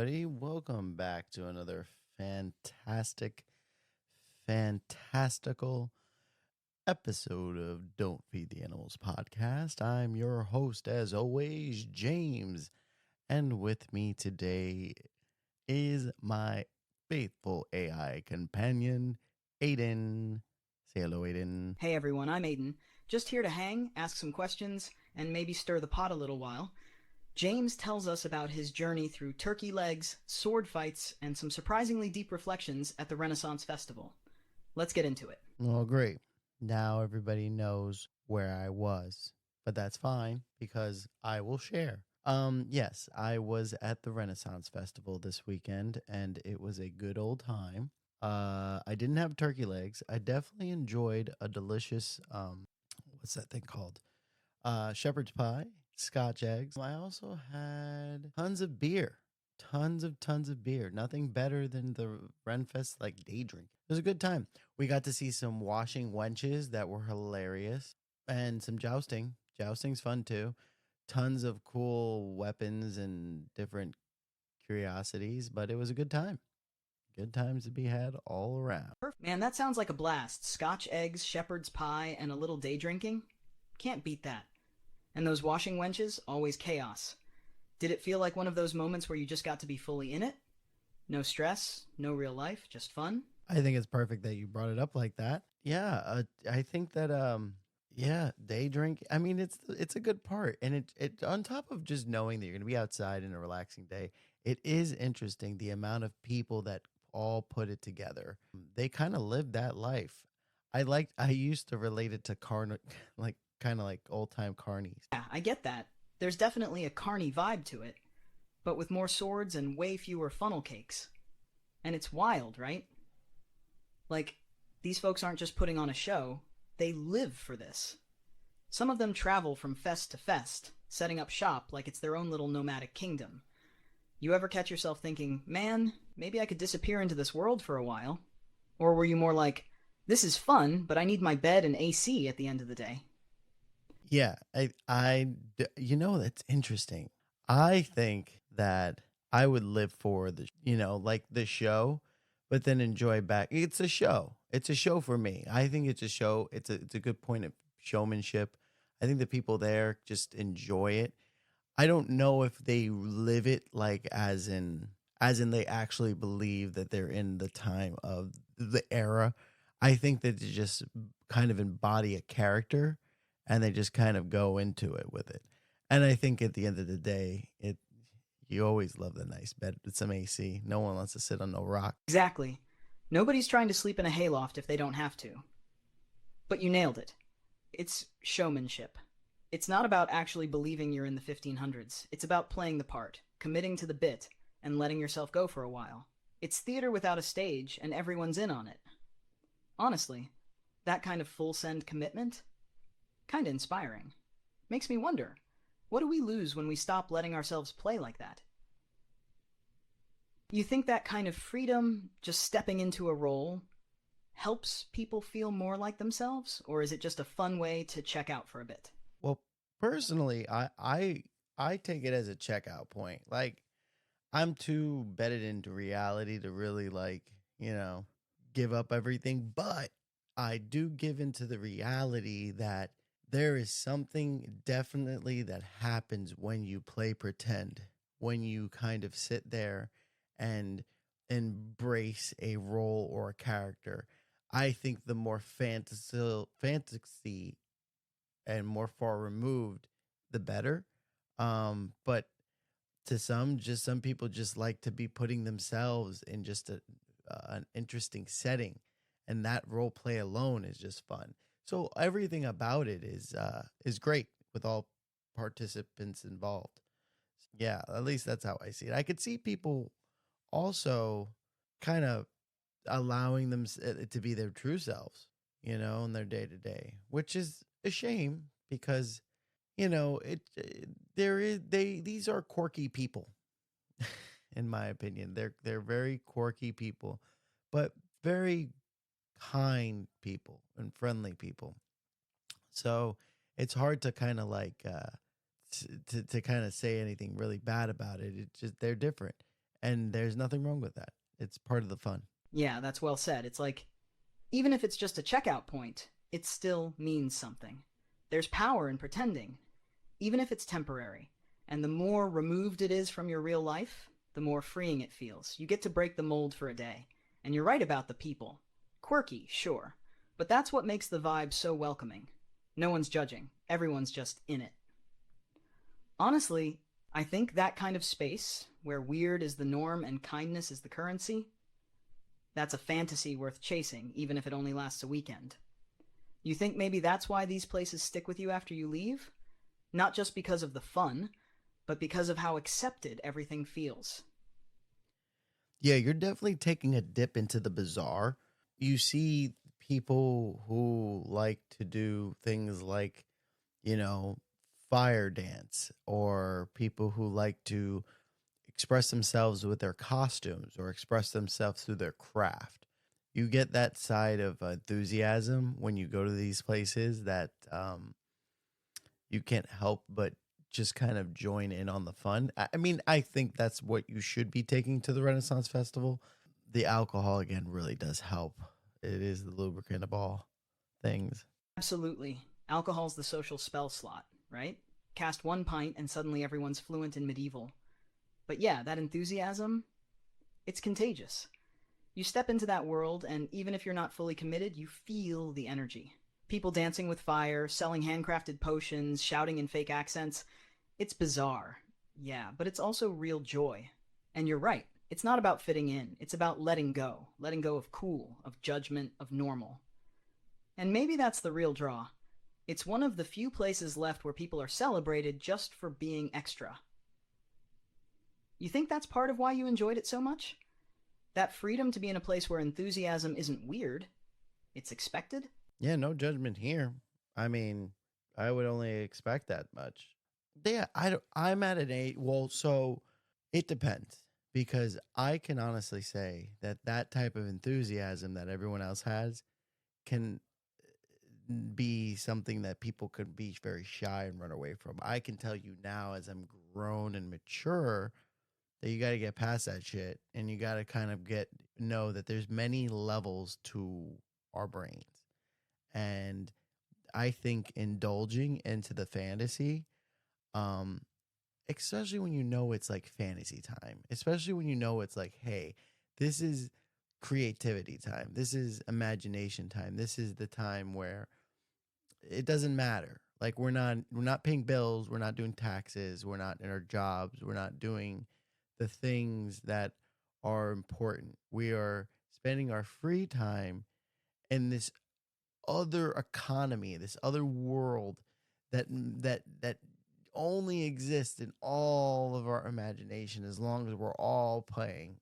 everybody. Welcome back to another fantastical episode of Don't Feed the Animals podcast. I'm your host, as always, James. And with me today is my faithful AI companion, Aiden. Say hello, Aiden. Hey everyone, I'm Aiden. Just here to hang, ask some questions, and maybe stir the pot a little while. James tells us about his journey through turkey legs, sword fights, and some surprisingly deep reflections at the Renaissance Festival. Let's get into it. Oh, great. Now everybody knows where I was, but that's fine because I will share. Yes, I was at the Renaissance Festival this weekend and it was a good old time. I didn't have turkey legs. I definitely enjoyed a delicious, what's that thing called? Shepherd's pie, Scotch eggs. I also had tons of beer. Tons of beer. Nothing better than the Renfest day drink. It was a good time. We got to see some washing wenches that were hilarious and some jousting. Jousting's fun too. Tons of cool weapons and different curiosities, but it was a good time. Good times to be had all around. Man, that sounds like a blast. Scotch eggs, shepherd's pie, and a little day drinking? Can't beat that. And those washing wenches, always chaos. Did it feel like one of those moments where you just got to be fully in it? No stress, no real life, just fun? I think it's perfect that you brought it up like that. Yeah, I think that day drink. I mean, it's a good part, and it on top of just knowing that you're gonna be outside in a relaxing day, it is interesting the amount of people that all put it together. They kind of live that life. I used to relate it to like kind of like old time carnies. Yeah, I get that. There's definitely a carny vibe to it, but with more swords and way fewer funnel cakes. And it's wild, right? Like, these folks aren't just putting on a show, they live for this. Some of them travel from fest to fest, setting up shop like it's their own little nomadic kingdom. You ever catch yourself thinking, man, maybe I could disappear into this world for a while? Or were you more like, this is fun, but I need my bed and AC at the end of the day? Yeah, that's interesting. I think that I would live for the show, but then enjoy back. It's a show. It's a show for me. I think it's a show. It's a good point of showmanship. I think the people there just enjoy it. I don't know if they live it like as in they actually believe that they're in the time of the era. I think that they just kind of embody a character and they just kind of go into it with it. And I think at the end of the day, you always love the nice bed with some AC. No one wants to sit on no rock. Exactly. Nobody's trying to sleep in a hayloft if they don't have to. But you nailed it. It's showmanship. It's not about actually believing you're in the 1500s. It's about playing the part, committing to the bit, and letting yourself go for a while. It's theater without a stage, and everyone's in on it. Honestly, that kind of full-send commitment? Kinda inspiring. Makes me wonder, what do we lose when we stop letting ourselves play like that? You think that kind of freedom, just stepping into a role, helps people feel more like themselves? Or is it just a fun way to check out for a bit? Well, personally, I take it as a checkout point. Like, I'm too bedded into reality to really give up everything, but I do give into the reality that there is something definitely that happens when you play pretend, when you kind of sit there and embrace a role or a character. I think the more fantasy and more far removed, the better. But to some people just like to be putting themselves in just an interesting setting, and that role play alone is just fun. So everything about it is great with all participants involved. Yeah, at least that's how I see it. I could see people also kind of allowing them to be their true selves, in their day to day, which is a shame because these are quirky people, in my opinion. They're very quirky people, but very kind people and friendly people. So it's hard to kind of to kind of say anything really bad about it. It's just they're different, And there's nothing wrong with that. It's part of the fun. Yeah, that's well said. It's like, even if it's just a checkout point, it still means something. There's power in pretending, even if it's temporary. And the more removed it is from your real life, the more freeing it feels. You get to break the mold for a day. And you're right about the people. Quirky, sure. But that's what makes the vibe so welcoming. No one's judging, everyone's just in it. Honestly, I think that kind of space, where weird is the norm and kindness is the currency, that's a fantasy worth chasing, even if it only lasts a weekend. You think maybe that's why these places stick with you after you leave? Not just because of the fun, but because of how accepted everything feels. Yeah, you're definitely taking a dip into the bizarre. You see people who like to do things like, you know, fire dance, or people who like to express themselves with their costumes or express themselves through their craft. You get that side of enthusiasm when you go to these places that you can't help but just kind of join in on the fun. I mean, I think that's what you should be taking to the Renaissance Festival. The alcohol, again, really does help. It is the lubricant of all things. Absolutely. Alcohol's the social spell slot, right? Cast one pint and suddenly everyone's fluent in medieval. But yeah, that enthusiasm, it's contagious. You step into that world, and even if you're not fully committed, you feel the energy. People dancing with fire, selling handcrafted potions, shouting in fake accents. It's bizarre. Yeah, but it's also real joy. And you're right. It's not about fitting in. It's about letting go of cool, of judgment, of normal. And maybe that's the real draw. It's one of the few places left where people are celebrated just for being extra. You think that's part of why you enjoyed it so much? That freedom to be in a place where enthusiasm isn't weird, it's expected? Yeah, no judgment here. I mean, I would only expect that much. Yeah, I'm at an eight. Well, so it depends, because I can honestly say that that type of enthusiasm that everyone else has can be something that people could be very shy and run away from. I can tell you now, as I'm grown and mature, that you got to get past that shit, and you got to kind of know that there's many levels to our brains. And I think indulging into the fantasy, um, especially when you know it's like fantasy time, especially when you know it's like, hey, this is creativity time, this is imagination time, this is the time where it doesn't matter. Like, we're not paying bills, we're not doing taxes, we're not in our jobs, we're not doing the things that are important. We are spending our free time in this other economy, this other world that only exists in all of our imagination, as long as we're all playing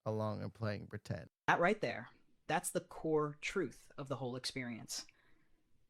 along and playing pretend. That right there, that's the core truth of the whole experience.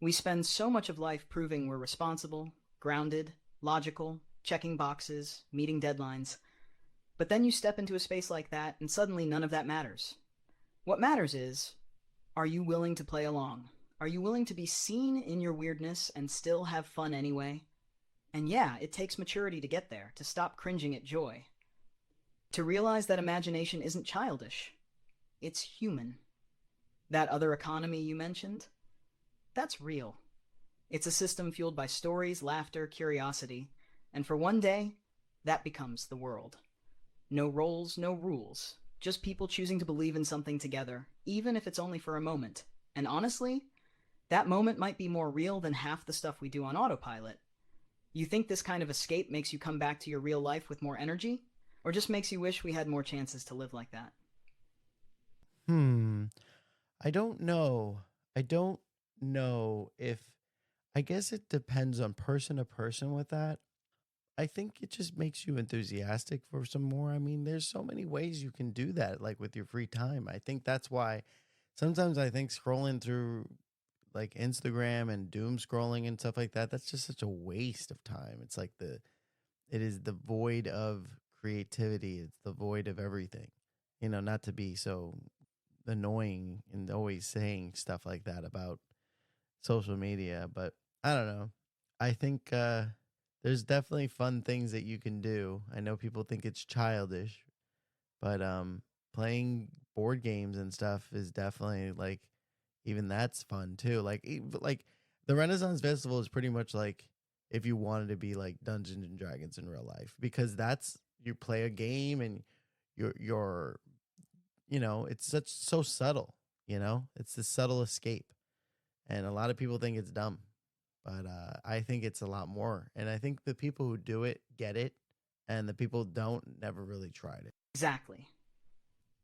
We spend so much of life proving we're responsible, grounded, logical, checking boxes, meeting deadlines. But then you step into a space like that, and suddenly none of that matters. What matters is, are you willing to play along? Are you willing to be seen in your weirdness and still have fun anyway? And yeah, it takes maturity to get there, to stop cringing at joy. To realize that imagination isn't childish, it's human. That other economy you mentioned, that's real. It's a system fueled by stories, laughter, curiosity, and for one day, that becomes the world. No roles, no rules, just people choosing to believe in something together, even if it's only for a moment. And honestly, that moment might be more real than half the stuff we do on autopilot. You think this kind of escape makes you come back to your real life with more energy? Or just makes you wish we had more chances to live like that? Hmm. I don't know. I don't know if, I guess it depends on person to person with that. I think it just makes you enthusiastic for some more. I mean, there's so many ways you can do that, like with your free time. I think that's why sometimes I think scrolling through like Instagram and doom scrolling and stuff like that, that's just such a waste of time. It's like it is the void of creativity. It's the void of everything. Not to be so annoying and always saying stuff like that about social media, but I don't know. I think there's definitely fun things that you can do. I know people think it's childish, But playing board games and stuff is definitely like even that's fun too. Like the Renaissance Festival is pretty much like if you wanted to be like Dungeons and Dragons in real life, because that's you play a game and you're it's so subtle, it's this subtle escape, and a lot of people think it's dumb, but I think it's a lot more, and I think the people who do it get it, and the people who don't never really tried it. Exactly.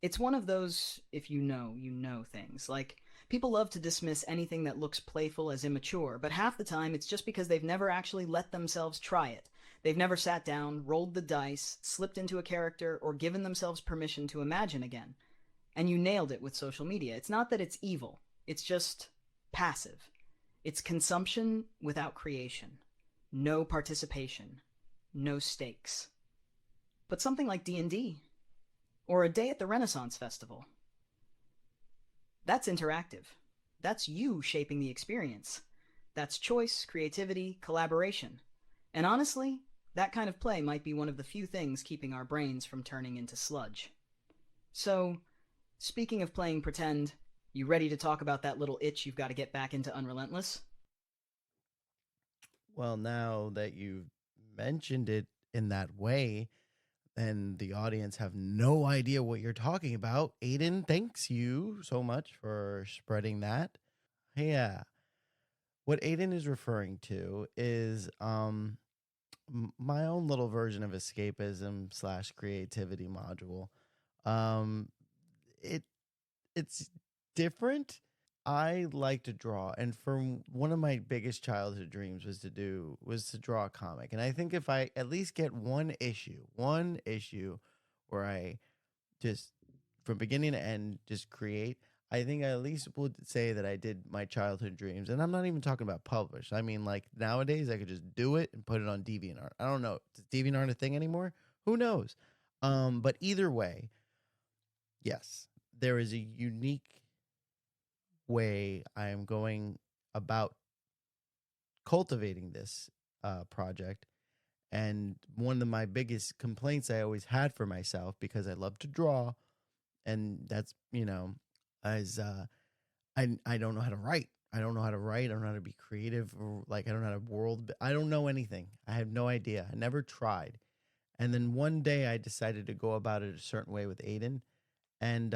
It's one of those if you know things. Like, people love to dismiss anything that looks playful as immature, but half the time it's just because they've never actually let themselves try it. They've never sat down, rolled the dice, slipped into a character, or given themselves permission to imagine again. And you nailed it with social media. It's not that it's evil, it's just passive. It's consumption without creation. No participation. No stakes. But something like D&D, or a day at the Renaissance Festival, that's interactive. That's you shaping the experience. That's choice, creativity, collaboration. And honestly, that kind of play might be one of the few things keeping our brains from turning into sludge. So, speaking of playing pretend, you ready to talk about that little itch you've got to get back into Unrelentless? Well, now that you've mentioned it in that way, and the audience have no idea what you're talking about, Aiden, thanks you so much for spreading that. Yeah. What Aiden is referring to is my own little version of escapism slash creativity module. Um it it's different. I like to draw, and for one of my biggest childhood dreams was to draw a comic. And I think if I at least get one issue where I just from beginning to end just create, I think I at least would say that I did my childhood dreams. And I'm not even talking about published. I mean, like nowadays I could just do it and put it on DeviantArt. I don't know, is DeviantArt a thing anymore? Who knows? But either way, yes, there is a unique way I am going about cultivating this project. And one of my biggest complaints I always had for myself, because I love to draw, and that's, as I don't know how to write. I don't know how to write. I don't know how to be creative, or like I don't know how to world. I don't know anything. I have no idea. I never tried. And then one day I decided to go about it a certain way with Aiden, and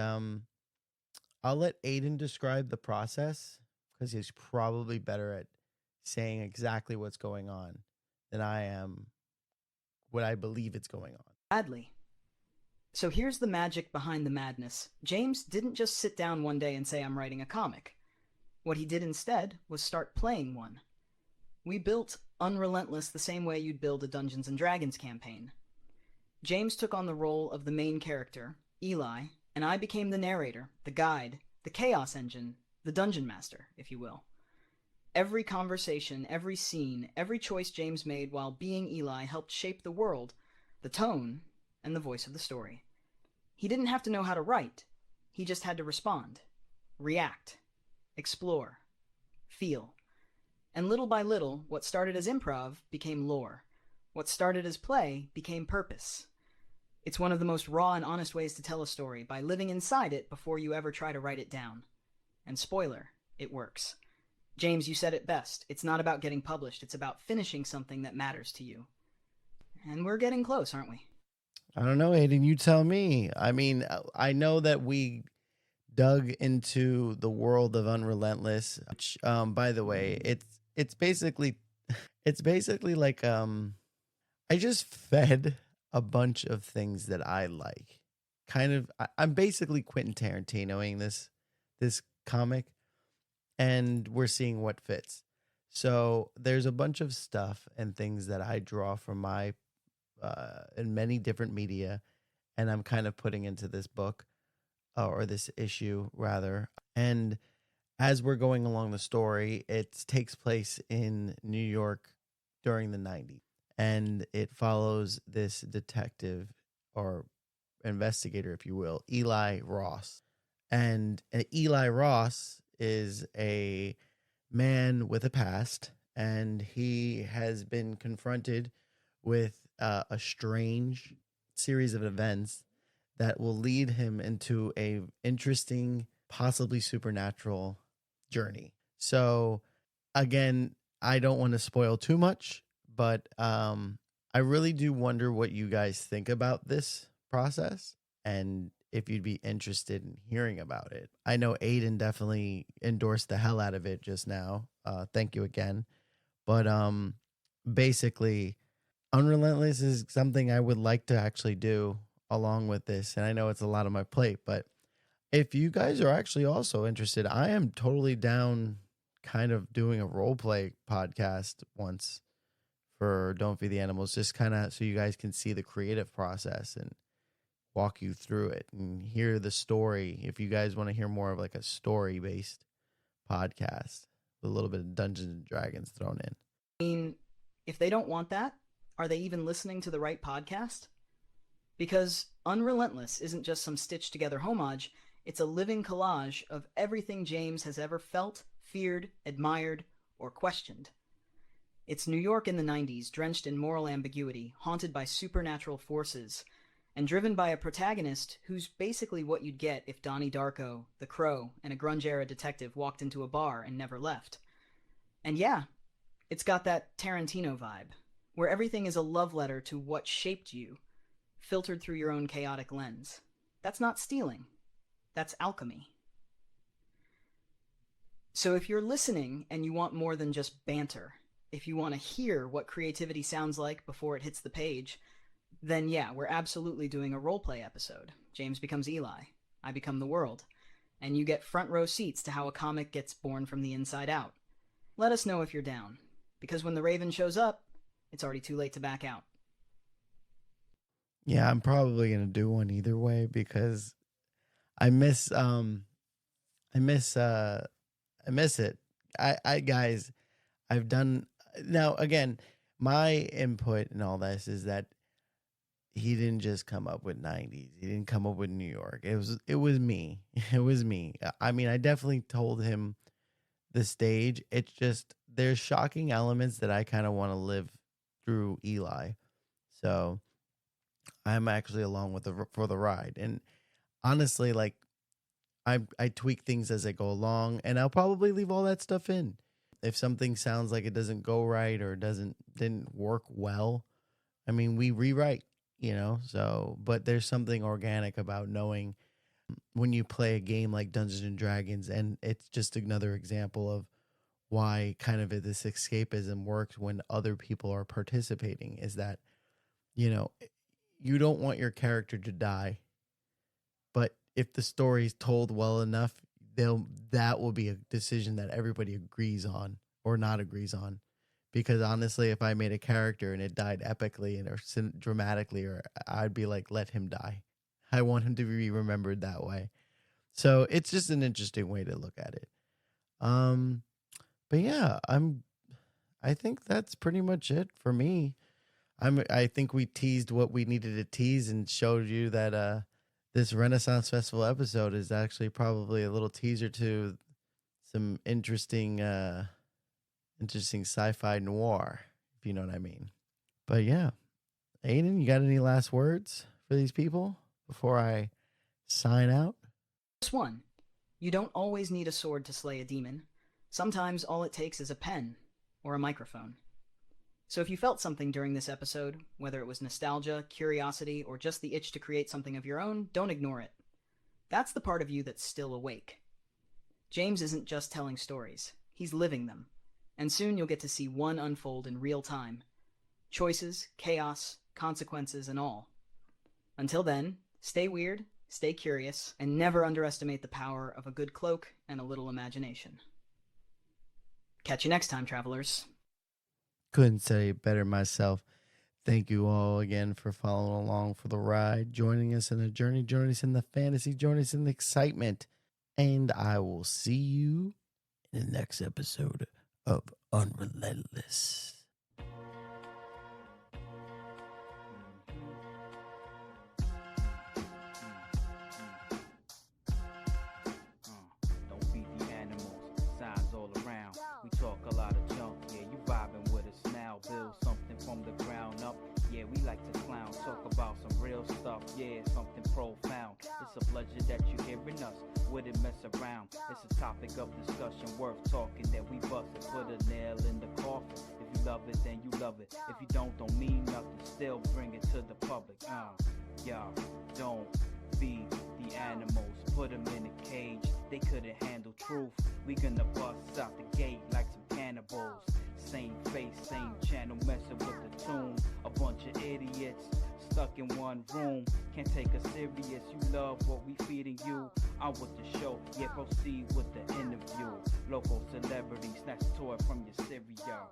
I'll let Aiden describe the process because he's probably better at saying exactly what's going on than I am what I believe it's going on. Gladly. So here's the magic behind the madness. James didn't just sit down one day and say, I'm writing a comic. What he did instead was start playing one. We built Unrelentless the same way you'd build a Dungeons and Dragons campaign. James took on the role of the main character, Eli, and I became the narrator, the guide, the chaos engine, the dungeon master, if you will. Every conversation, every scene, every choice James made while being Eli helped shape the world, the tone, and the voice of the story. He didn't have to know how to write. He just had to respond, react, explore, feel. And little by little, what started as improv became lore. What started as play became purpose. It's one of the most raw and honest ways to tell a story, by living inside it before you ever try to write it down. And spoiler, it works. James, you said it best. It's not about getting published. It's about finishing something that matters to you. And we're getting close, aren't we? I don't know, Aiden. You tell me. I mean, I know that we dug into the world of Unrelentless, which, by the way, it's basically like I just fed a bunch of things that I like. Kind of, I'm basically Quentin Tarantinoing this comic, and we're seeing what fits. So there's a bunch of stuff and things that I draw from my in many different media, and I'm kind of putting into this book, or this issue rather. And as we're going along the story, it takes place in New York during the 90s, and it follows this detective or investigator, if you will, Eli Ross. And Eli Ross is a man with a past, and he has been confronted with a strange series of events that will lead him into a interesting, possibly supernatural journey. So again, I don't want to spoil too much, but I really do wonder what you guys think about this process and if you'd be interested in hearing about it. I know Aiden definitely endorsed the hell out of it just now. Thank you again. But basically, Unrelentless is something I would like to actually do along with this. And I know it's a lot on my plate, but if you guys are actually also interested, I am totally down kind of doing a role play podcast once for Don't Feed the Animals, just kind of so you guys can see the creative process and walk you through it and hear the story. If you guys want to hear more of like a story based podcast with a little bit of Dungeons and Dragons thrown in. I mean, if they don't want that, are they even listening to the right podcast? Because Unrelentless isn't just some stitched together homage, it's a living collage of everything James has ever felt, feared, admired, or questioned. It's New York in the 90s, drenched in moral ambiguity, haunted by supernatural forces, and driven by a protagonist who's basically what you'd get if Donnie Darko, The Crow, and a grunge-era detective walked into a bar and never left. And yeah, it's got that Tarantino vibe, where everything is a love letter to what shaped you, filtered through your own chaotic lens. That's not stealing. That's alchemy. So if you're listening and you want more than just banter, if you want to hear what creativity sounds like before it hits the page, then yeah, we're absolutely doing a roleplay episode. James becomes Eli, I become the world, and you get front row seats to how a comic gets born from the inside out. Let us know if you're down, because when the Raven shows up, it's already too late to back out. Yeah, I'm probably gonna do one either way because I miss it. I guys, I've done now again, my input in all this is that he didn't just come up with 90s. He didn't come up with New York. It was me. It was me. I mean, I definitely told him the stage. It's just there's shocking elements that I kind of want to live through Eli. So I'm actually along with for the ride. And honestly, like I tweak things as I go along, and I'll probably leave all that stuff in. If something sounds like it doesn't go right or didn't work well, I mean, we rewrite, So, but there's something organic about knowing when you play a game like Dungeons and Dragons, and it's just another example of why kind of this escapism works when other people are participating. Is that you don't want your character to die, but if the story is told well enough, that will be a decision that everybody agrees on or not agrees on. Because honestly, if I made a character and it died epically or dramatically, or I'd be like, let him die. I want him to be remembered that way. So it's just an interesting way to look at it. But yeah, I think that's pretty much it for me. I think we teased what we needed to tease and showed you that this Renaissance Festival episode is actually probably a little teaser to some interesting sci-fi noir, if you know what I mean. But yeah, Aiden, you got any last words for these people before I sign out? Just one. You don't always need a sword to slay a demon. Sometimes all it takes is a pen or a microphone. So if you felt something during this episode, whether it was nostalgia, curiosity, or just the itch to create something of your own, don't ignore it. That's the part of you that's still awake. James isn't just telling stories, he's living them. And soon you'll get to see one unfold in real time. Choices, chaos, consequences, and all. Until then, stay weird, stay curious, and never underestimate the power of a good cloak and a little imagination. Catch you next time, travelers. Couldn't say it better myself. Thank you all again for following along for the ride, joining us in the journey, joining us in the fantasy, joining us in the excitement. And I will see you in the next episode of Unrelentless. Don't feed the animals, signs all around. We talk a lot of junk, yeah, you vibing with us now. Build something from the ground up, yeah, we like to clown. Talk about some real stuff, stuff, yeah, something profound. It's a pleasure that you're hearing us. Wouldn't mess around. It's a topic of discussion worth talking that we bust it. Put a nail in the coffin. If you love it, then you love it. If you don't mean nothing. Still bring it to the public. Y'all, don't feed the animals. Put them in a cage. They couldn't handle truth. We gonna bust out the gate like some cannibals. Same face, same channel, messing with the tune. A bunch of idiots stuck in one room. Can't take us serious. You love what we feeding you. I'm with the show, yeah, proceed with the interview. Local celebrities, snatch a toy from your cereal.